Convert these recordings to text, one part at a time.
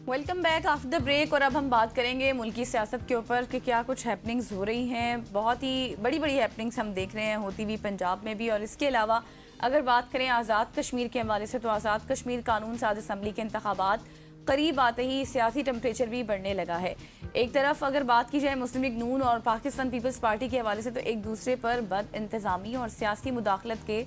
Welcome back after the break. और अब हम बात करेंगे मुल्की सियासत के ऊपर कि क्या कुछ हैपनिंग्स हो रही हैं। बहुत ही बड़ी बड़ी हैपनिंग्स हम देख रहे हैं होती हुई पंजाब में भी। और इसके अलावा अगर बात करें आज़ाद कश्मीर के हवाले से, तो आज़ाद कश्मीर कानून साज असम्बली के इंतखाबात करीब आते ही सियासी टेम्परेचर भी बढ़ने लगा है। एक तरफ अगर बात की जाए मुस्लिम लीग नून और पाकिस्तान पीपल्स पार्टी के हवाले से, तो एक दूसरे पर बद इंतज़ामी और सियासी मुदाखलत के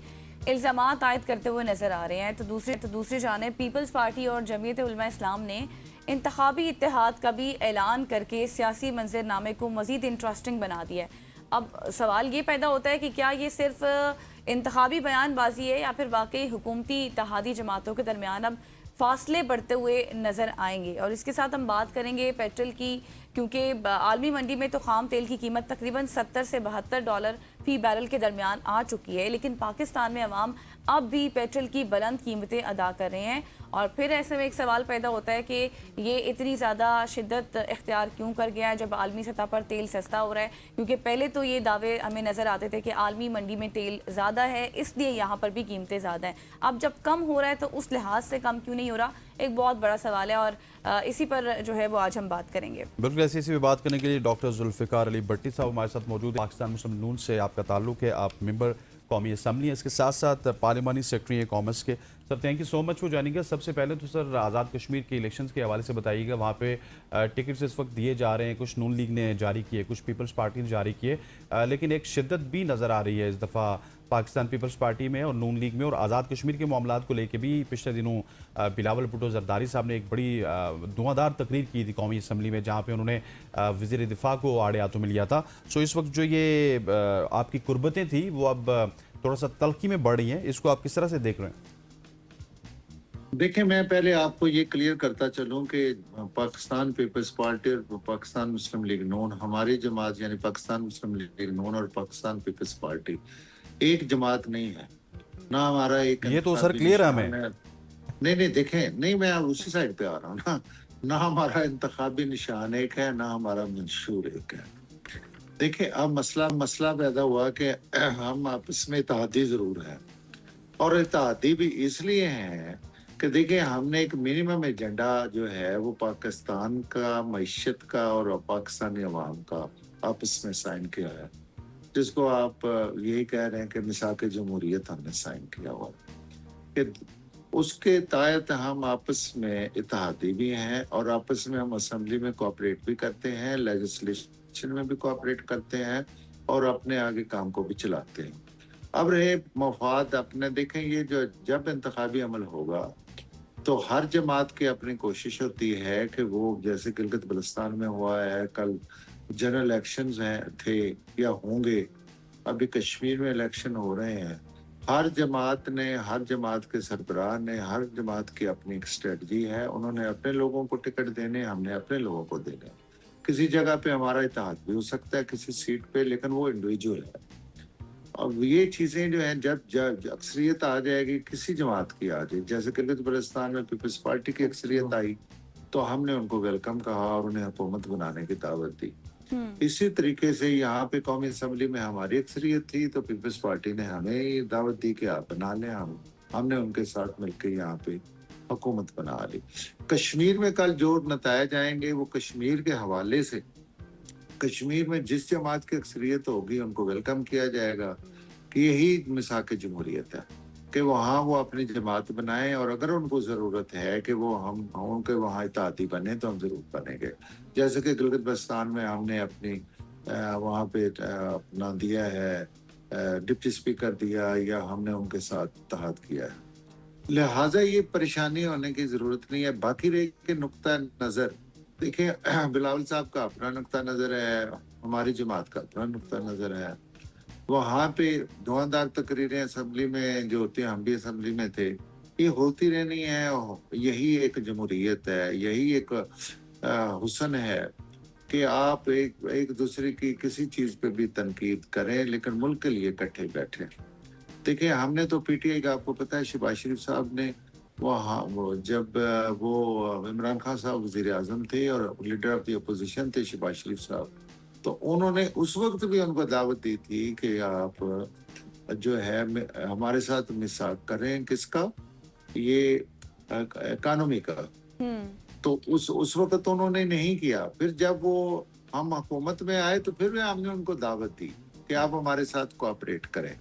इल्ज़ामात आयद करते हुए नजर आ रहे हैं। तो दूसरी जानिब पीपल्स पार्टी और जमीयत उलमा इस्लाम ने इंतखाबी इत्तेहाद का भी ऐलान करके सियासी मंजरनामे को मज़ीद इंटरेस्टिंग बना दिया है। अब सवाल ये पैदा होता है कि क्या ये सिर्फ इंतखाबी बयानबाजी है या फिर वाकई हुकूमती इत्तेहादी जमातों के दरमियान अब फासले बढ़ते हुए नज़र आएंगे। और इसके साथ हम बात करेंगे पेट्रोल की, क्योंकि आलमी मंडी में तो खाम तेल की कीमत तकरीबन 70 से $72 फी बैरल के दरमियान आ चुकी है, लेकिन पाकिस्तान में अवाम अब भी पेट्रोल की बुलंद कीमतें अदा कर रहे हैं। और फिर ऐसे में एक सवाल पैदा होता है कि ये इतनी ज़्यादा शिद्दत इख्तियार क्यों कर गया है जब आलमी सतह पर तेल सस्ता हो रहा है। क्योंकि पहले तो ये दावे हमें नज़र आते थे कि आलमी मंडी में तेल ज़्यादा है, इसलिए यहाँ पर भी कीमतें ज़्यादा हैं। अब जब कम हो रहा है तो उस लिहाज से कम क्यों नहीं हो रहा, एक बहुत बड़ा सवाल है। और इसी पर जो है वो आज हम बात करेंगे। बिल्कुल ऐसी इसी बात करने के लिए डॉक्टर जुल्फ़िकार अली भट्टी साहब हमारे साथ मौजूद है। पाकिस्तान मुस्लिम नून से आपका ताल्लुक है, आप मेंबर कौमी असम्बली है, इसके साथ साथ पार्लिमानी सेक्रेटरी है कॉमर्स के। Sir thank you so much for joining us. सबसे पहले तो सर आज़ाद कश्मीर के इलेक्शंस के हवाले से बताइएगा, वहाँ पे टिकट्स इस वक्त दिए जा रहे हैं, कुछ नून लीग ने जारी किए, कुछ पीपल्स पार्टी ने जारी किए, लेकिन एक शिद्दत भी नज़र आ रही है इस दफ़ा पाकिस्तान पीपल्स पार्टी में और नून लीग में। और आज़ाद कश्मीर के मामलात को लेकर भी पिछले दिनों बिलावल भुट्टो जरदारी साहब ने एक बड़ी धुआंधार तकरीर की थी कौमी असम्बली में, जहाँ पे उन्होंने वज़ीर दिफा को आड़े हाथों में लिया था। सो इस वक्त जो ये आपकी कुर्बतें थी वो अब थोड़ा सा तलखी में बढ़ रही हैं, इसको आप किस तरह से देख रहे हैं? देखिए, मैं पहले आपको ये क्लियर करता चलूं कि पाकिस्तान पीपल्स पार्टी और पाकिस्तान मुस्लिम लीग नून, हमारी जमात यानी पाकिस्तान मुस्लिम लीग नून और पाकिस्तान पीपल्स पार्टी एक जमात नहीं है। ना हमारा एक ये तो सर क्लियर है हमें। नहीं नहीं, देखें, नहीं, मैं उसी साइड पे आ रहा हूँ ना। ना हमारा इंतखाबी निशान एक है, ना हमारा मंशूर एक है। देखिए, अब मसला पैदा हुआ कि हम आपस में इत्तेहादी जरूर है, और इत्तेहादी भी इसलिए है कि देखिए, हमने एक मिनिमम एजेंडा जो है वो पाकिस्तान का, मईशत का और पाकिस्तानी अवाम का आपस में साइन किया है, जिसको आप यही कह रहे हैं कि मिसाक जमहूरियत हमने साइन किया हुआ कि उसके तहत हम आपस में इत्तेहादी भी हैं और आपस में हम असेंबली में कोऑपरेट भी करते हैं, लेजिस्लेशन में भी कोऑपरेट करते हैं और अपने आगे काम को भी चलाते हैं। अब रहे मफाद अपने, देखें, ये जो जब इंतखाबी अमल होगा तो हर जमात की अपनी कोशिश होती है कि वो, जैसे गिलगित बल्तिस्तान में हुआ है, कल जनरल इलेक्शंस हैं थे या होंगे, अभी कश्मीर में इलेक्शन हो रहे हैं। हर जमात ने, हर जमात के सरबराह ने, हर जमात की अपनी एक स्ट्रेटजी है। उन्होंने अपने लोगों को टिकट देने, हमने अपने लोगों को देने। किसी जगह पे हमारा इत्तेहाद भी हो सकता है किसी सीट पे, लेकिन वो इंडिविजुअल है। अब ये चीजें जो है, जब जब अक्सरियत आ जाएगी, किसी जमात की आ जाए, जैसे गिलगित बल्तिस्तान में पीपल्स पार्टी की अक्सरियत आई तो हमने उनको वेलकम कहा और उन्हें हुकूमत बनाने की दावत दी। इसी तरीके से यहाँ पे कौमी असम्बली में हमारी अक्सरियत थी तो पीपल्स पार्टी ने हमें दावत दी कि आप बना लें, हमने उनके साथ मिलकर यहाँ पे हुकूमत बना ली। कश्मीर में कल जो नतायज आएंगे वो कश्मीर के हवाले से, कश्मीर में जिस जमात की अक्सरियत होगी उनको वेलकम किया जाएगा कि यही मिसाक जमहूरियत है कि वहाँ वो अपनी जमात बनाएं, और अगर उनको ज़रूरत है कि वो हम उनके वहाँ इत्तेहादी बने तो हम ज़रूर बनेंगे। जैसे कि गिलगित बल्तिस्तान में हमने अपनी वहाँ पे अपना दिया है, डिप्टी स्पीकर दिया, या हमने उनके साथ इत्तेहाद किया है। लिहाजा ये परेशानी होने की ज़रूरत नहीं है। बाकी रहे कि नुक्ता नज़र, देखिए, बिलावल साहब का अपना नुक्ता नज़र है, हमारी जमात का अपना नुक्ता नज़र है। वहाँ पे धुआंधार तकरीरें असेंबली में जो होती हैं, हम भी असेंबली में थे, ये होती रहनी है। यही एक जमहूरियत है, यही एक हुस्न है कि आप एक दूसरे की किसी चीज़ पे भी तनकीद करें, लेकिन मुल्क के लिए इकट्ठे बैठे। देखिए, हमने तो पीटीआई का, आपको पता है, शहबाज शरीफ साहब ने वहाँ जब वो इमरान खान साहब वजीर आजम थे और लीडर ऑफ द अपोजिशन थे शहबाज शरीफ साहब, तो उन्होंने उस वक्त भी उनको दावत दी थी कि आप जो है हमारे साथ मिसाक करें, किसका, ये इकानमी का, तो उस वक्त तो उन्होंने नहीं किया। फिर जब वो हम हुकूमत में आए तो फिर हमने उनको दावत दी कि आप हमारे साथ कोऑपरेट करें।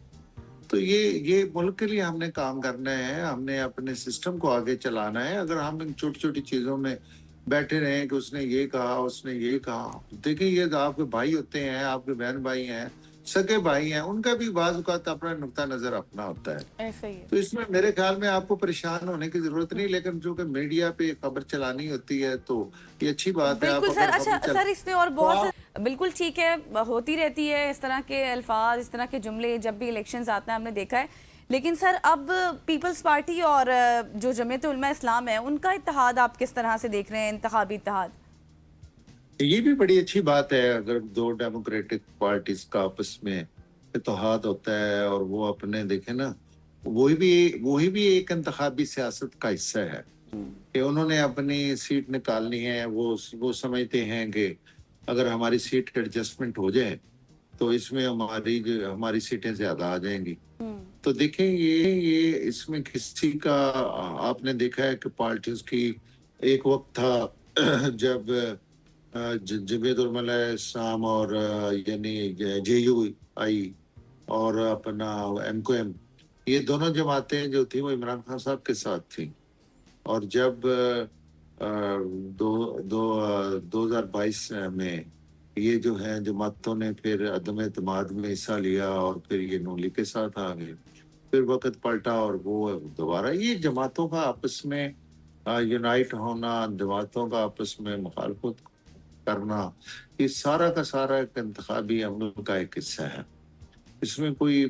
तो ये मुल्क के लिए हमने काम करना है, हमने अपने सिस्टम को आगे चलाना है। अगर हम इन छोटी छोटी चीजों में बैठे रहे कि उसने ये कहा, उसने ये कहा, देखिए ये तो आपके भाई होते हैं, आपके बहन भाई हैं, सगे भाई हैं, उनका भी बाज़ औक़ात अपना नुक्ता नजर अपना होता है। ऐसा ही है। तो इसमें मेरे ख्याल में आपको परेशान होने की जरूरत नहीं, लेकिन जो कि मीडिया पे खबर चलानी होती है तो ये अच्छी बात है। आप बिल्कुल सर। अगर अच्छा खबर सर, इसमें और तो बहुत बिल्कुल ठीक है, होती रहती है इस तरह के अल्फाज, इस तरह के जुमले जब भी इलेक्शंस आते हैं, हमने देखा है। लेकिन सर अब पीपल्स पार्टी और जो जमीयत उलमा इस्लाम है, उनका इत्तेहाद आप किस तरह से देख रहे हैं, इंतखाबी इत्तेहाद? ये भी बड़ी अच्छी बात है अगर दो डेमोक्रेटिक पार्टीज का आपस में इत्तेहाद होता है और वो अपने देखे ना, वही भी एक इंतखाबी सियासत का हिस्सा है कि उन्होंने अपनी सीट निकालनी है। वो समझते हैं कि अगर हमारी सीट की एडजस्टमेंट हो जाए तो इसमें हमारी सीटें ज्यादा आ जाएंगी। तो देखें ये इसमें किसी का आपने देखा है कि पार्टियों की एक वक्त था जब जमीयत उलमा इस्लाम और यानी जेयू आई और अपना एमक्यूएम, ये दोनों जमातें जो थी वो इमरान खान साहब के साथ थी। और जब 2022 में ये जो है जमातों ने फिर अदम एतमाद में हिस्सा लिया और फिर ये नून लीग के साथ आ गए, फिर वक्त पलटा और वो दोबारा ये जमातों का आपस में यूनाइट होना, जमातों का आपस में मुखालफत करना, ये सारा का सारा एक इंतखाबी अमल का एक हिस्सा है। इसमें कोई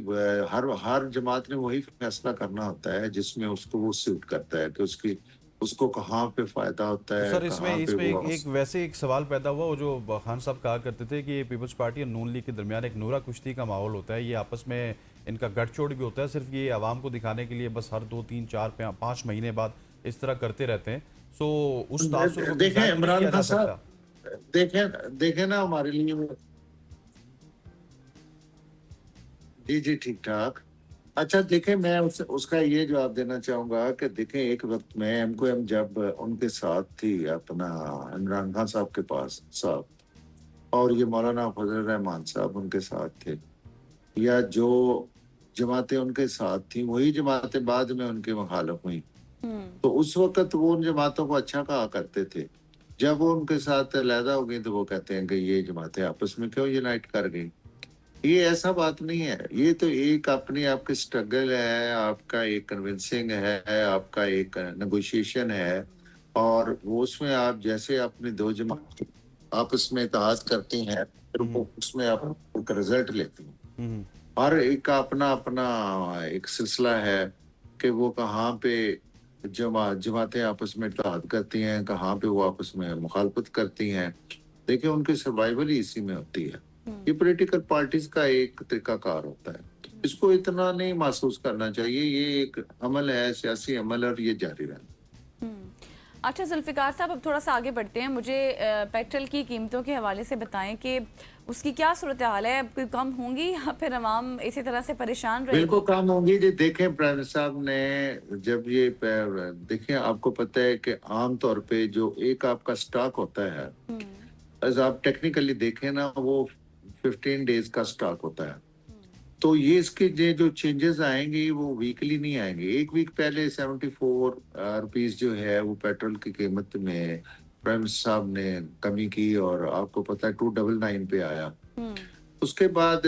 हर जमात ने वही फैसला करना होता है जिसमें उसको वो सूट करता है कि उसको कहाँ पे फायदा होता तो है, सर कहाँ इसमें पे इसमें वो एक वैसे एक सवाल पैदा हुआ, वो जो खान साहब कहा करते थे कि पीपल्स पार्टी और नून लीग के दरमियान एक नूरा कुश्ती का माहौल होता है, ये आपस में इनका गठजोड़ भी होता है, सिर्फ ये आवाम को दिखाने के लिए बस हर 2 3 4 5 महीने बाद इस तरह करते रहते हैं। सो उस तासुर को भी देखें ज़ाहिर तो नहीं इमरान किया खान जा साहब, सकता। देखें ना हमारे लिए जी जी ठीक ठाक। अच्छा देखें, मैं उसका ये जवाब देना चाहूंगा कि देखें एक वक्त में एमक्यूएम जब उनके साथ थी अपना इमरान खान साहब के पास साहब, और ये मौलाना फजल रहमान साहब उनके साथ थे, या जो जमातें उनके साथ थी वही जमातें बाद में उनके मुखालिफ हुई, तो उस वक्त वो उन जमातों को अच्छा कहा करते थे। जब वो उनके साथ अलहदा हो गई तो वो कहते हैं कि ये जमातें आपस में क्यों यूनाइट कर गई। ये ऐसा बात नहीं है, ये तो एक अपनी आपकी स्ट्रगल है, आपका एक कन्विंसिंग है, आपका एक नेगोशिएशन है, और वो उसमें आप जैसे अपनी दो जमात आपस में इत्तेहाद करती हैं फिर वो उसमें आप एक रिजल्ट लेती हैं। हम्म। हर एक का अपना अपना एक सिलसिला है कि वो कहाँ पे जमातें आपस में इत्तेहाद करती हैं, कहाँ पे वो आपस में मुखालफत करती हैं। देखिए उनकी सर्वाइवल ही इसी में होती है। ये पॉलिटिकल पार्टीज का एक तरीकाकार होता है, इसको इतना नहीं महसूस करना चाहिए, ये एक अमल है, सियासी अमल, और ये जारी रहना। अच्छा जुल्फ़िकार साहब, अब थोड़ा सा आगे बढ़ते हैं। मुझे पेट्रोल की कीमतों के हवाले से बताएं कि उसकी क्या सूरत हाल है, कोई कम होंगी या फिर आवाम इसी तरह से परेशान रहेगी? बिल्कुल कम होंगी जी। देखें प्राइम साहब ने जब ये देखें, आपको पता है कि आम तौर पे जो एक आपका स्टॉक होता है, अगर आप टेक्निकली देखें ना, वो 15 डेज का स्टॉक होता है। तो ये इसके जो चेंजेस आएंगे वो वीकली नहीं आएंगे। एक वीक पहले 74 रुपीज जो है वो पेट्रोल की कीमत में प्राइम मिनिस्टर साहब ने कमी की और आपको पता है 299 पे आया। उसके बाद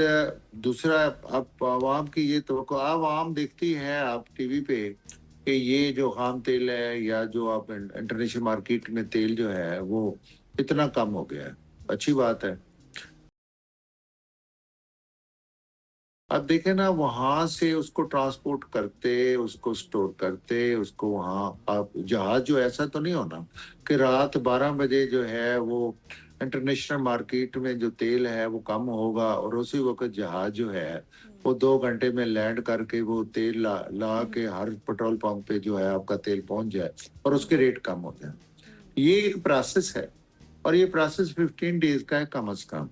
दूसरा, आप आवाम की ये तो आवाम देखती है आप टीवी पे कि ये जो खाम तेल है या जो आप इंटरनेशनल मार्केट में तेल जो है वो इतना कम हो गया है, अच्छी बात है। अब देखे ना, वहां से उसको ट्रांसपोर्ट करते, उसको स्टोर करते, उसको वहां आप जहाज जो ऐसा तो नहीं होना कि रात 12 बजे जो है वो इंटरनेशनल मार्केट में जो तेल है वो कम होगा और उसी वक्त जहाज जो है वो 2 घंटे में लैंड करके वो तेल ला के हर पेट्रोल पंप पे जो है आपका तेल पहुंच जाए और उसके रेट कम हो जाए। ये एक प्रोसेस है और ये प्रोसेस 15 डेज का है कम से कम।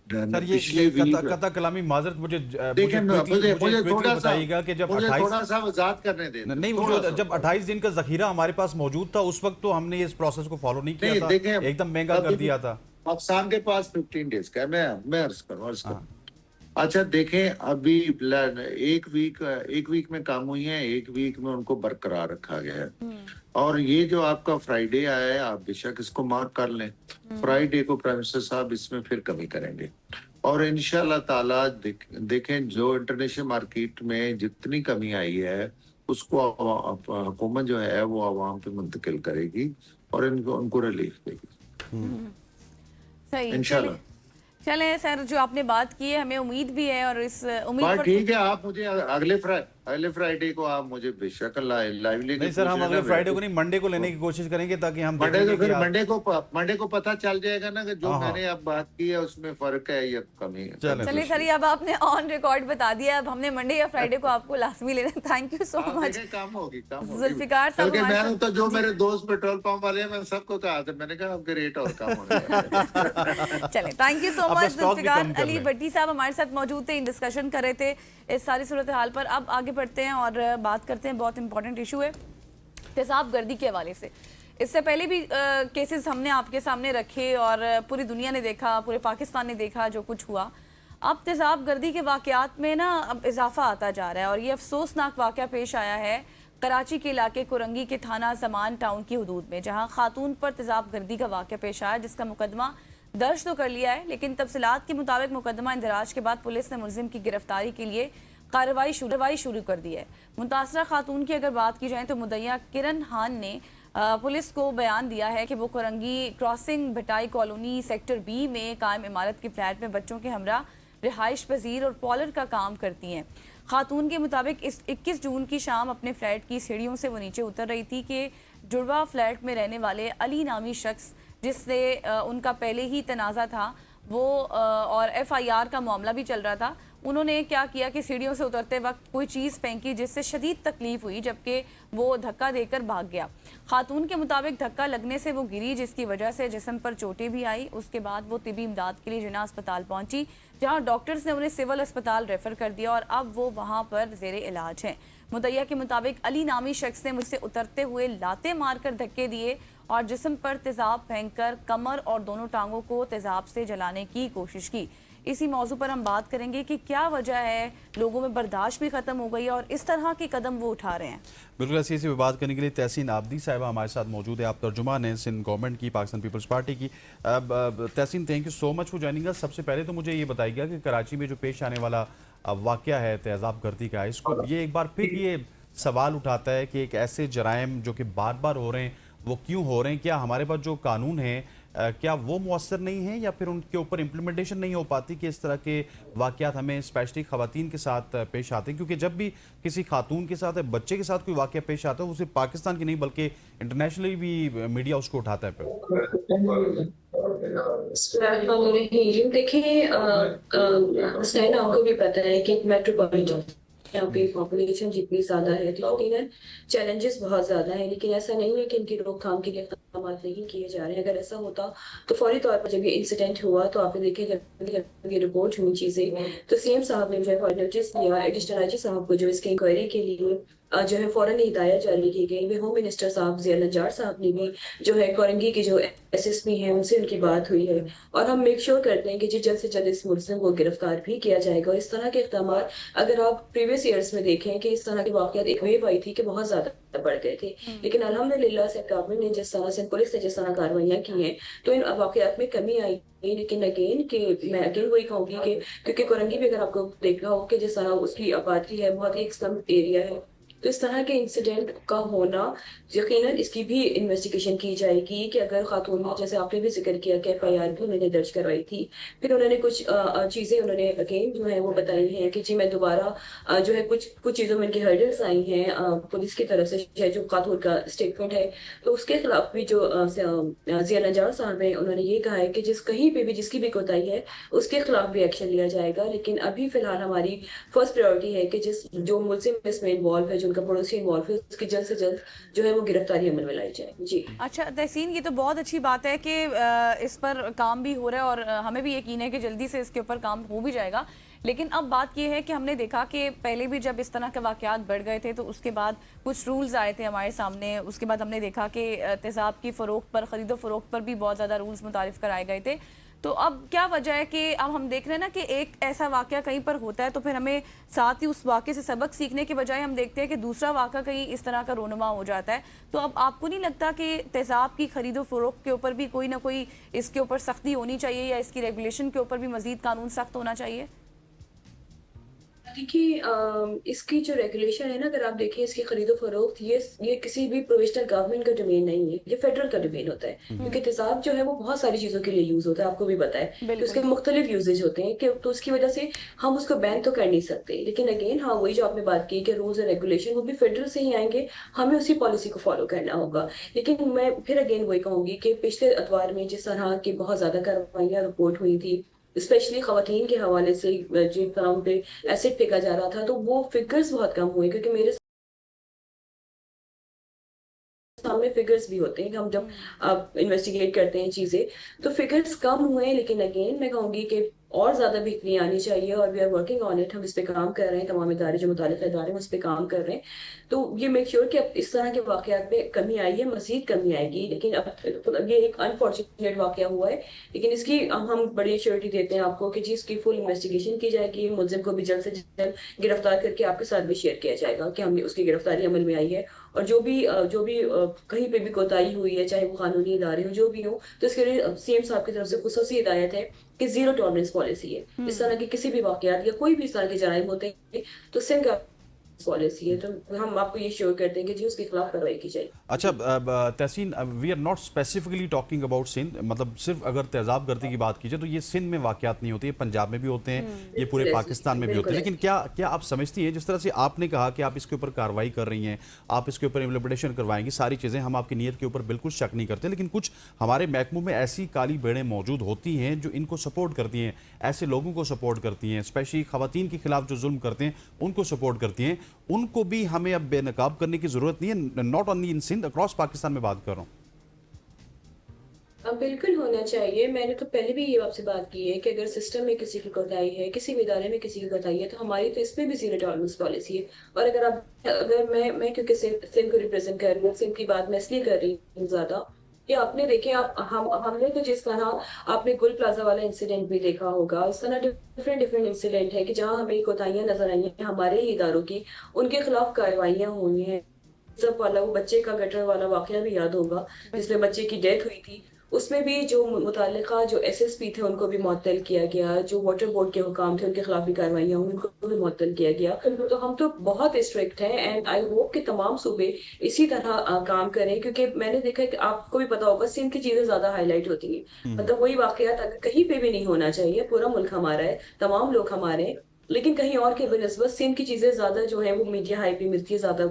सर ये पिछले वीक कता कलामी माजरत मुझे देखें, मुझे quickly थोड़ा सा बताइएगा कि जब मुझे 28 थोड़ा सा वजाहत करने दें। नहीं थोड़ा वो सा। जब 28 दिन का जखीरा हमारे पास मौजूद था उस वक्त तो हमने इस प्रोसेस को फॉलो नहीं किया नहीं, था, देखें, एकदम महंगा अभी कर दिया था। पाकिस्तान के पास 15 डेज का है। मैं अर्ज करूँ। हाँ। अच्छा देखें, अभी एक वीक में काम हुई है, एक वीक में उनको बरकरार रखा गया है। और ये जो आपका फ्राइडे आया है, आप बेशक इसको मार्क कर लें। फ्राइडे को प्राइम मिनिस्टर साहब इसमें फिर कमी करेंगे और इंशाल्लाह ताला देखें जो इंटरनेशनल मार्केट में जितनी कमी आई है उसको हुकूमत जो है वो आवाम पे मुंतकिल करेगी और इनको उनको रिलीफ देगी सही। इंशाल्लाह। चले सर, जो आपने बात की है हमें उम्मीद भी है और इस उम्मीद बात पर ठीक है। आप मुझे अगले फ्राइडे को आप मुझे बेशक लाइवली नहीं सर, हम अगले फ्राइडे को नहीं मंडे को लेने की कोशिश करेंगे ताकि हम मंडे देखेंगे तो फिर कि मंडे को पता चल जाएगा ना कि जो हाँ, मैंने अब बात की है उसमें फर्क है या कमी है। चलिए सर, ये अब आपने ऑन रिकॉर्ड बता दिया। अब हमने मंडे या फ्राइडे को आपको लाजमी लेना। Thank you so much. काम होगी जुल्फिकार साहब बल्कि हमारे मैंने तो जो मेरे दोस्त पेट्रोल पंप वाले हैं मैं सबको कहा था, मैंने कहा आपके रेट और कम होने वाले हैं। चले, थैंक यू सो अपना मच। स्टॉक भी कम जुल्फिकार कर अली लें। भट्टी साहब हमारे साथ मौजूद थे, इन डिस्कशन कर रहे थे इस सारी सूरत हाल पर। अब आगे बढ़ते हैं और बात करते हैं, बहुत इंपॉर्टेंट इशू है तेजाब गर्दी के हवाले से। इससे पहले भी केसेस हमने आपके सामने रखे और पूरी दुनिया ने देखा, पूरे पाकिस्तान ने देखा जो कुछ हुआ। अब तेजाब गर्दी के वाकयात में ना अब इजाफा आता जा रहा है और ये अफसोसनाक वाकया पेश आया है कराची के इलाके कुरंगी के थाना जमान टाउन की हदूद में, जहां खातून पर तेजाब गर्दी का वाकया पेश आया, जिसका मुकदमा दर्ज तो कर लिया है, लेकिन तफसीलात के मुताबिक मुकदमा इंदराज के बाद पुलिस ने मुलजिम की गिरफ्तारी के लिए कार्रवाई शुरू कर दी है। मुतासरा खातून की अगर बात की जाए तो मुद्दइया किरण हान ने पुलिस को बयान दिया है कि वो Korangi crossing Bhittai colony sector B में कायम इमारत के फ्लैट में बच्चों के हमरा रिहाइश पजीर और पॉलर का काम करती हैं। खातून के मुताबिक इस 21 जून की शाम अपने फ्लैट की सीढ़ियों से वो नीचे उतर रही थी कि जुड़वा फ्लैट में रहने वाले अली नामी शख्स, जिससे उनका पहले ही तनाज़ा था वो और FIR का मामला भी चल रहा था, उन्होंने क्या किया कि सीढ़ियों से उतरते वक्त कोई चीज़ फेंकी जिससे शदीद तकलीफ हुई, जबकि वो धक्का देकर भाग गया। खातून के मुताबिक धक्का लगने से वो गिरी, जिसकी वजह से जिस्म पर चोटें भी आई। उसके बाद वो तिबी इमदाद के लिए जिन्ना अस्पताल पहुंची, जहां डॉक्टर्स ने उन्हें सिविल अस्पताल रेफर कर दिया और अब वो वहां पर जेर इलाज हैं। मुद्दइया के मुताबिक अली नामी शख्स ने मुझसे उतरते हुए लाते मारकर धक्के दिए और जिस्म पर तेजाब फेंककर कमर और दोनों टांगों को तेजाब से जलाने की कोशिश की। इसी मौजू पर हम बात करेंगे कि क्या वजह है, लोगों में बर्दाश्त भी खत्म हो गई है और इस तरह के कदम वो उठा रहे हैं। बिल्कुल ऐसी इसी बात करने के लिए तहसीन आबदी साहिबा हमारे साथ मौजूद है। आप तर्जुमान हैं सिंध गवर्नमेंट की, पाकिस्तान पीपल्स पार्टी की। Tehseen, thank you so much for joining us. सबसे पहले तो मुझे ये बताइएगा कि कराची में जो पेश आने वाला वाकया है तेजाब गर्दी का, इसको ये एक बार फिर ये सवाल उठाता है कि एक ऐसे जराइम जो कि बार बार हो रहे हैं वो क्यों हो रहे हैं? क्या हमारे पास जो कानून है क्या वो मुअस्सर नहीं है या फिर उनके ऊपर इम्प्लीमेंटेशन नहीं हो पाती कि इस तरह के वाकयात हमें स्पेशली ख़वातीन के साथ पेश आते हैं? क्योंकि जब भी किसी खातून के साथ बच्चे के साथ कोई वाकया पेश आता है वो सिर्फ पाकिस्तान की नहीं बल्कि इंटरनेशनली भी मीडिया उसको उठाता है। देखिए हुसैन, आपको भी पता है कि मेट्रोपॉलिटन यहाँ पे पॉपुलेशन जितनी ज्यादा है तो यकीनन चैलेंजेस बहुत ज्यादा है, लेकिन ऐसा नहीं है कि इनकी रोकथाम के लिए इक़दाम नहीं किए जा रहे हैं। अगर ऐसा होता तो फौरी तौर पर जब ये इंसिडेंट हुआ तो आपने देखे जब ये रिपोर्ट हुई चीजें तो सीएम साहब ने जो है नोटिस दिया एडिशनल IG साहब को, जो इसके इंक्वायरी के लिए जो है फौरन हिदायत जारी की गई। होम मिनिस्टर साहब ज़िया नज्जार साहब ने भी जो है कोरंगी के जो SSP हैं उनसे उनकी बात हुई है और हम मेक श्योर करते हैं कि जी जल्द से जल्द इस मुलजिम को गिरफ्तार भी किया जाएगा। और इस तरह के इक़दाम अगर आप प्रीवियस ईयर्स में देखें कि इस तरह के वाक़यात एक वेव आई थी कि बहुत ज्यादा बढ़ गए थे, लेकिन अल्हम्दुलिल्लाह से गवर्नमेंट ने जिस तरह से पुलिस ने जिस तरह कार्रवाइयाँ की हैं तो इन वाक़यात में कमी आई। लेकिन मैं अगेन वही कहूंगी कि क्योंकि कोरंगी भी अगर आपको देखना हो कि जिस तरह उसकी आबादी है बहुत ही स्लम एरिया है, तो इस तरह के इंसिडेंट का होना यकीनन इसकी भी इन्वेस्टिगेशन की जाएगी कि अगर खातून ने, जैसे आपने भी जिक्र किया कि FIR भी उन्होंने दर्ज करवाई थी, फिर उन्होंने कुछ चीज़ें उन्होंने अगेन जो है वो बताई हैं कि जी मैं दोबारा जो है कुछ चीज़ों में इनकी हर्डल्स आई हैं पुलिस की तरफ से, जो खातून का स्टेटमेंट है तो उसके खिलाफ भी जो ज़िया नज्जार साहब हैं उन्होंने ये कहा है कि कहीं पे भी जिसकी भी कोताही है उसके खिलाफ भी एक्शन लिया जाएगा। लेकिन अभी फिलहाल हमारी फर्स्ट प्रायोरिटी है कि जो मुलजिम इसमें इन्वॉल्व है, जो उनका पड़ोसी इन्वॉल्व है उसकी जल्द से जल्द जो है वो गिरफ्तारी अमल में लाई जाए। जी अच्छा तहसीन, ये तो बहुत अच्छी बात है कि इस पर काम भी हो रहा है और हमें भी यकीन है कि जल्दी से इसके ऊपर काम हो भी जाएगा। लेकिन अब बात यह है कि हमने देखा कि पहले भी जब इस तरह के वाक़यात बढ़ गए थे तो उसके बाद कुछ रूल्स आए थे हमारे सामने। उसके बाद हमने देखा कि तेज़ाब की फ़रोख्त पर, ख़रीदो फ़रोख्त पर भी बहुत ज़्यादा रूल्स मुतारिफ़ कराए गए थे। तो अब क्या वजह है कि अब हम देख रहे हैं ना कि एक ऐसा वाक़या कहीं पर होता है तो फिर हमें साथ ही उस वाक़े से सबक सीखने के बजाय हम देखते हैं कि दूसरा वाक़ा कहीं इस तरह का रोनुमा हो जाता है। तो अब आपको नहीं लगता कि तेज़ाब की ख़रीदो फ़रोख्त के ऊपर भी कोई ना कोई इसके ऊपर सख्ती होनी चाहिए या इसकी रेगुलेशन के ऊपर भी मज़ीद कानून सख्त होना चाहिए? देखिए इसकी जो रेगुलेशन है ना, अगर आप देखें इसकी खरीदो फरोख्त, ये किसी भी प्रोविजनल गवर्नमेंट का डोमेन नहीं है, ये फेडरल का डोमेन होता है। क्योंकि तेजाब जो है वो बहुत सारी चीजों के लिए यूज होता है, आपको भी पता है कि उसके बिल्कुल। मुख्तलिफ यूजेज होते हैं कि तो उसकी वजह से हम उसको बैन तो कर नहीं सकते। लेकिन अगेन हाँ, वही जो आपने बात की कि रूल्स एंड रेगुलेशन वो भी फेडरल से ही आएंगे, हमें उसी पॉलिसी को फॉलो करना होगा। लेकिन मैं फिर अगेन वही कहूंगी कि पिछले अतवार में जिस तरह की बहुत ज्यादा कार्रवाइयां रिपोर्ट हुई थी, स्पेशली खवातीन के हवाले से जिन तरह उन पे एसिड फेंका जा रहा था, तो वो फिगर्स बहुत कम हुए। क्योंकि मेरे सामने फिगर्स भी होते हैं कि हम जब आप इन्वेस्टिगेट करते हैं चीजें, तो फिगर्स कम हुए। लेकिन अगेन मैं कहूंगी कि और ज्यादा बेहतरी आनी चाहिए और we are working on it. हम इस पे काम कर रहे हैं, तमाम इदारे जो मुतालिक इदारे हैं उस पे काम कर रहे हैं। तो ये मेक श्योर कि अब इस तरह के वाकयात में कमी आई है, मजीद कमी आएगी। लेकिन अब ये एक अनफॉर्चुनेट वाकया हुआ है, लेकिन इसकी हम बड़ी श्योरिटी देते हैं आपको कि जी इसकी फुल इन्वेस्टिगेशन की जाएगी, मुलजिम को भी जल्द से जल्द गिरफ्तार करके आपके साथ भी शेयर किया जाएगा कि हमने उसकी गिरफ्तारी अमल में आई है। और जो भी कहीं पे भी कोताही हुई है, चाहे वो कानूनी इदारे हो जो भी हो, तो इसके लिए सीएम साहब की तरफ से खुसूसी हिदायत है कि जीरो टॉलरेंस पॉलिसी है। इस तरह के किसी भी वाकयात या कोई भी इस तरह के जराइम होते हैं तो सिंध का पॉलिसी है, तो हम आपको ये श्योर करते हैं कि जी उसके खिलाफ कार्रवाई की जाएगी। अच्छा Tehseen, we are not specifically talking about Sindh, मतलब सिर्फ अगर तेजाब गर्दी की बात कीजिए तो ये सिंध में वाकयात नहीं होते, ये पंजाब में भी होते हैं, ये पूरे पाकिस्तान में भी होते हैं। लेकिन क्या आप समझती हैं, जिस तरह से आपने कहा कि आप इसके ऊपर कार्रवाई कर रही हैं, आप इसके ऊपर इम्प्लीमेंटेशन करवाएंगी, सारी चीज़ें, हम आपकी नीयत के ऊपर बिल्कुल शक नहीं करते, लेकिन कुछ हमारे महकमों में ऐसी काली भेड़ें मौजूद होती हैं जो इनको सपोर्ट करती हैं, ऐसे लोगों को सपोर्ट करती हैं, स्पेशली खवातीन के खिलाफ जो जुल्म करते हैं उनको सपोर्ट करती हैं। उनको भी हमें अब बेनकाब करने की जरूरत नहीं है, not only in Sindh, across Pakistan में बात कर रहा हूँ। अब बिल्कुल होना चाहिए। मैंने तो पहले भी ये आपसे बात की है कि अगर सिस्टम में किसी की कोताही है, किसी भी इदारे में किसी की कोताही है, तो हमारी तो इसमें भी जीरो टॉलरेंस पॉलिसी है। और अगर मैं क्योंकि सिंध को रिप्रेजेंट कर रही हूँ, सिंध की बात मैं इसलिए कर रही हूँ ज्यादा कि आपने देखे आप हमने तो जिस तरह आपने गुल प्लाजा वाला इंसिडेंट भी देखा होगा, इस तरह डिफरेंट डिफरेंट इंसिडेंट है कि जहाँ हमें कोताहियां नजर आई हैं हमारे ही इदारों की, उनके खिलाफ कार्रवाइयां हुई हैं। सब वाला वो बच्चे का गटर वाला वाकया भी याद होगा जिसमें बच्चे की डेथ हुई थी। उसमें भी जो मुतालिका जो एसएसपी थे उनको भी मुअत्तल किया गया, जो वाटर बोर्ड के हुकाम थे उनके खिलाफ भी कार्रवाइयां हुई, उनको भी मुअत्तल किया गया। तो हम तो बहुत स्ट्रिक्ट हैं एंड आई होप कि तमाम सूबे इसी तरह काम करें। क्योंकि मैंने देखा है कि आपको भी पता होगा सिंध की चीजें ज्यादा हाईलाइट होती हैं। मतलब वही वाकयात अगर कहीं पे भी नहीं होना चाहिए, पूरा मुल्क हमारा है, तमाम लोग हमारे हैं, लेकिन कहीं और के बनस्बत सिंध की चीजें ज्यादा जो है वो मीडिया हाई पे मिलती है, ज्यादा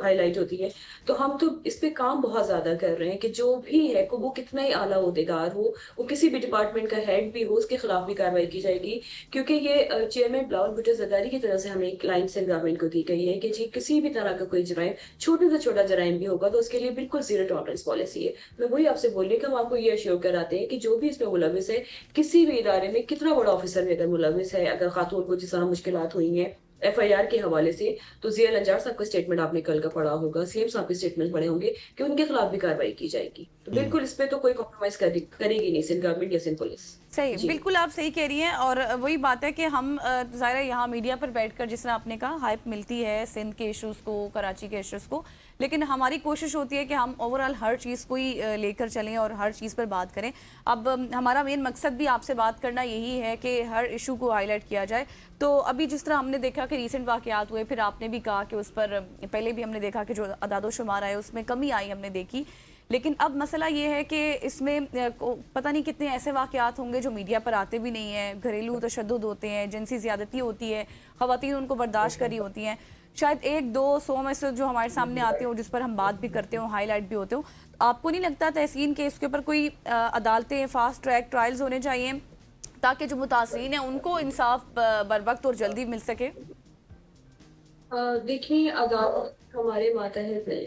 हाईलाइट होती है। तो हम तो इस पे काम बहुत ज्यादा कर रहे हैं कि जो भी है को वो कितना ही आला ओहदेदार हो, वो किसी भी डिपार्टमेंट का हेड भी हो, उसके खिलाफ भी कार्रवाई की जाएगी। क्योंकि ये चेयरमैन बिलावल भुट्टो जरदारी की तरफ से हमें एक लाइन से गवर्नमेंट को दी गई है कि जी किसी भी तरह का कोई जराइम, छोटे से छोटा जराइम भी होगा तो उसके लिए बिल्कुल जीरो टॉलरेंस पॉलिसी है। मैं वही आपसे बोल रही कि हम आपको ये अश्योर कराते हैं कि जो भी इसमें मुलविस है, किसी भी इदारे में कितना बड़ा ऑफिसर भी अगर मुलविस है, अगर खातून को जिस तरह मुश्किलात हुई हैं एफआईआर के हवाले से, तो जिया लंजार साहब का स्टेटमेंट आपने कल का पढ़ा होगा, सीएम साहब के स्टेटमेंट पढ़े होंगे कि उनके खिलाफ भी कार्रवाई की जाएगी। तो बिल्कुल इस पे तो कोई कॉम्प्रोमाइज करेगी नहीं सिंध गवर्नमेंट या सिंध पुलिस। सही, बिल्कुल आप सही कह रही हैं। और वही बात है कि हम ज़ाहिर है यहाँ मीडिया पर बैठकर जिस तरह आपने कहा हाइप मिलती है सिंध के इश्यूज़ को, कराची के इश्यूज़ को, लेकिन हमारी कोशिश होती है कि हम ओवरऑल हर चीज़ को ही लेकर चलें और हर चीज़ पर बात करें। अब हमारा मेन मकसद भी आपसे बात करना यही है कि हर इशू को हाईलाइट किया जाए। तो अभी जिस तरह हमने देखा कि रीसेंट वाक़यात हुए, फिर आपने भी कहा कि उस पर पहले भी हमने देखा कि जो अदादोशुमार आए उसमें कमी आई हमने देखी। लेकिन अब मसला ये है कि इसमें पता नहीं कितने ऐसे वाक़यात होंगे जो मीडिया पर आते भी नहीं हैं, घरेलू तशद्दुद होते हैं, जिनसी ज़्यादती होती है, ख़वातीन उनको बर्दाश्त करी होती हैं, शायद 1-2-100 में से जो हमारे सामने आते हो, जिस पर हम बात भी करते हो, हाईलाइट भी होते हो। आपको नहीं लगता तहसीन के इसके ऊपर कोई अदालतें, फास्ट ट्रैक ट्रायल्स होने चाहिए ताकि जो मुतासरीन हैं उनको इंसाफ बर वक्त और जल्दी मिल सके? देखिए, अदालत हमारे मातहत है।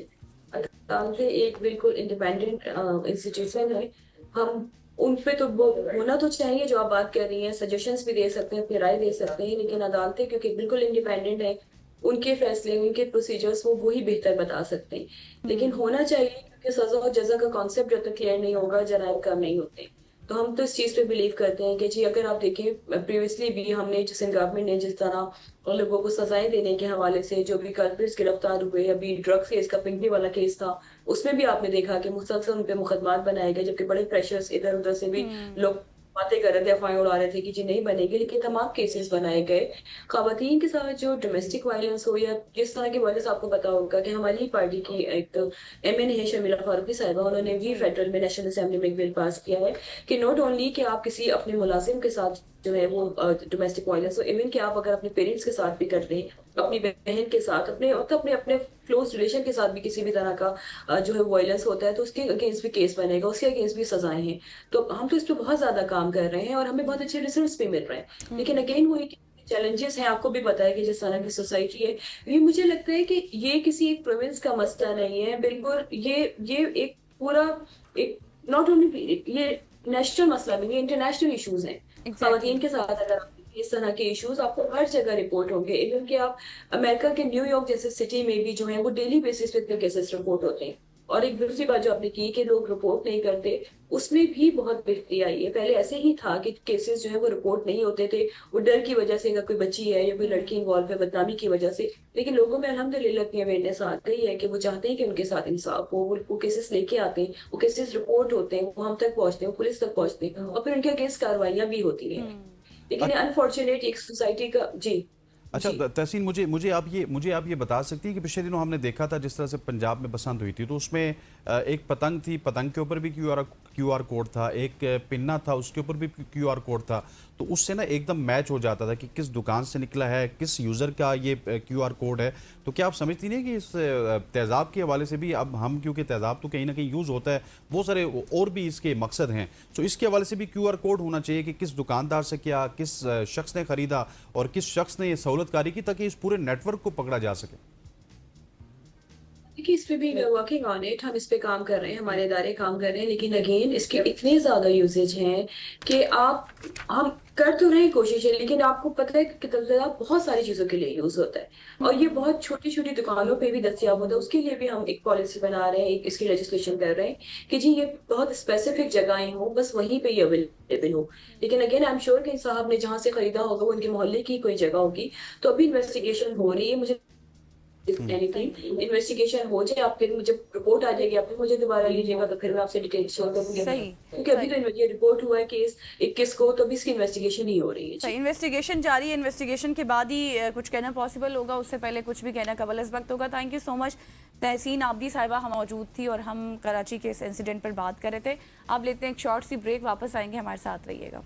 अदालतें एक बिल्कुल इंडिपेंडेंट इंस्टीट्यूशन है। हम उन पे तो वो होना तो चाहिए जो आप बात कर रही हैं, सजेशंस भी दे सकते हैं, अपनी राय दे सकते हैं, लेकिन अदालतें क्योंकि बिल्कुल इंडिपेंडेंट है, उनके फैसले, उनके प्रोसीजर्स वो ही बेहतर बता सकते हैं। लेकिन होना चाहिए क्योंकि सजा और जजा का कॉन्सेप्ट जब तक क्लियर नहीं होगा, जराइम कम नहीं होते। तो हम तो इस चीज पे बिलीव करते हैं कि जी, अगर आप देखें प्रीवियसली भी हमने जिस गवर्नमेंट ने जिस तरह उन लोगों को सजाएं देने के हवाले से जो भी कल्प्रिट्स गिरफ्तार हुए, अभी ड्रग्स केस का पिंकी वाला केस था, उसमें भी आपने देखा कि मुसलसल उन पे मुकदमात बनाए गए, जबकि बड़े प्रेशर्स इधर उधर से भी लोग बातें कर रहे थे, अफवाहें उड़ा रहे थे कि जी नहीं बनेगी, लेकिन तमाम केसेस बनाए गए। खवातीन के साथ जो डोमेस्टिक वायलेंस हो या जिस तरह की वायलेंस, आपको पता होगा कि हमारी ही पार्टी की एक MN है शर्मिला फारूकी साहिबा, उन्होंने भी फेडरल में नेशनल असेंबली में एक बिल पास किया है कि नॉट ओनली कि आप किसी अपने मुलाजिम के साथ जो है वो डोमेस्टिक वायलेंस हो, इवन कि आप अगर अपने पेरेंट्स के साथ भी करते हैं, अपनी बहन के साथ, अपने मतलब अपने अपने क्लोज रिलेशन के साथ भी किसी भी तरह का जो है वायलेंस होता है, तो उसके अगेंस्ट भी केस बनेगा, उसके अगेंस्ट भी सजाएं हैं। तो हम तो इस पे बहुत ज्यादा काम कर रहे हैं और हमें बहुत अच्छे रिजल्ट्स भी मिल रहे हैं। लेकिन अगेन वही चैलेंजेस हैं, आपको भी पता है कि जिस तरह की सोसाइटी है, ये मुझे लगता है कि ये किसी एक प्रोविंस का मसला नहीं है, बिल्कुल ये एक पूरा एक नॉट ओनली ये नेशनल मसला भी, ये इंटरनेशनल इश्यूज हैं। एग्जैक्टली। खवातीन के साथ अगर आप इस तरह के इश्यूज आपको हर जगह रिपोर्ट होंगे, इवन कि आप अमेरिका के न्यूयॉर्क जैसे सिटी में भी जो है वो डेली बेसिस पे इतने केसेस रिपोर्ट होते हैं। और एक दूसरी बात जो आपने की कि लोग रिपोर्ट नहीं करते, उसमें भी बहुत बेहतरी आई है। पहले ऐसे ही था कि केसेस जो है वो रिपोर्ट नहीं होते थे, वो डर की वजह से, अगर कोई बच्ची है या कोई लड़की इन्वॉल्व है, बदनामी की वजह से। लेकिन लोगों में अल्हम्दुलिल्लाह इतनी अवेयरनेस आ गई है कि वो चाहते हैं कि उनके साथ इंसाफ हो, वो केसेस लेके आते हैं, वो केसेस रिपोर्ट होते हैं, वो हम तक पहुंचते हैं, वो पुलिस तक पहुंचते हैं, और फिर उनके अगेंस्ट कार्रवाइयां भी होती हैं। लेकिन अनफॉर्चुनेट एक सोसाइटी का जी। अच्छा जी। तहसीन, मुझे आप ये बता सकती हैं कि पिछले दिनों हमने देखा था जिस तरह से पंजाब में बसंत हुई थी, तो उसमें एक पतंग थी, पतंग के ऊपर भी क्यूआर कोड था, एक पिन्ना था उसके ऊपर भी क्यूआर कोड था। तो उससे ना एकदम मैच हो जाता था कि किस दुकान से निकला है, किस यूज़र का ये क्यूआर कोड है। तो क्या आप समझती नहीं कि इस तेज़ाब के हवाले से भी अब हम, क्योंकि तेज़ाब तो कहीं ना कहीं यूज़ होता है, वो सारे और भी इसके मकसद हैं, तो इसके हवाले से भी क्यूआर कोड होना चाहिए कि किस दुकानदार से क्या, किस शख्स ने ख़रीदा और किस शख्स ने ये सहूलतकारी की, ताकि इस पूरे नेटवर्क को पकड़ा जा सके। देखिए, इस पे भी वर्किंग ऑन इट, हम इस पे काम कर रहे हैं, हमारे इदारे काम कर रहे हैं, लेकिन अगेन इसके इतने ज्यादा यूसेज हैं कि आप हम कर तो रहे हैं कोशिशें, लेकिन आपको पता है कि तब्दीलात बहुत सारी चीजों के लिए यूज होता है, और ये बहुत छोटी छोटी दुकानों पे भी दस्तियाब होता है। उसके लिए भी हम एक पॉलिसी बना रहे हैं, एक इसकी लेजिस्लेशन कर रहे हैं कि जी ये बहुत स्पेसिफिक जगहें हो, बस वहीं पे ये अवेलेबल हो। लेकिन अगेन आई एम श्योर कि साहब ने जहाँ से खरीदा होगा वो उनके मोहल्ले की कोई जगह होगी। तो अभी इन्वेस्टिगेशन हो रही है, मुझे एनीथिंग इन्वेस्टिगेशन हो जाए, आप फिर मुझे रिपोर्ट आ जाएगी, आप फिर मुझे दोबारा लीजिएगा, तो फिर मैं आपसे डिटेल शेयर करूंगी। सही। क्योंकि अभी सही। तो ये रिपोर्ट हुआ है केस 21 को, तो अभी इसकी इन्वेस्टिगेशन ही हो रही है। सही, इन्वेस्टिगेशन जारी है, इन्वेस्टिगेशन के बाद ही कुछ कहना पॉसिबल होगा, उससे पहले कुछ भी कहना कबल इस वक्त होगा। थैंक यू सो मच तहसीन आबदी साहिबा, हम मौजूद थी और हम कराची के इस इंसिडेंट पर बात कर रहे थे। आप लेते हैं एक शॉर्ट सी ब्रेक, वापस आएंगे, हमारे साथ रहिएगा।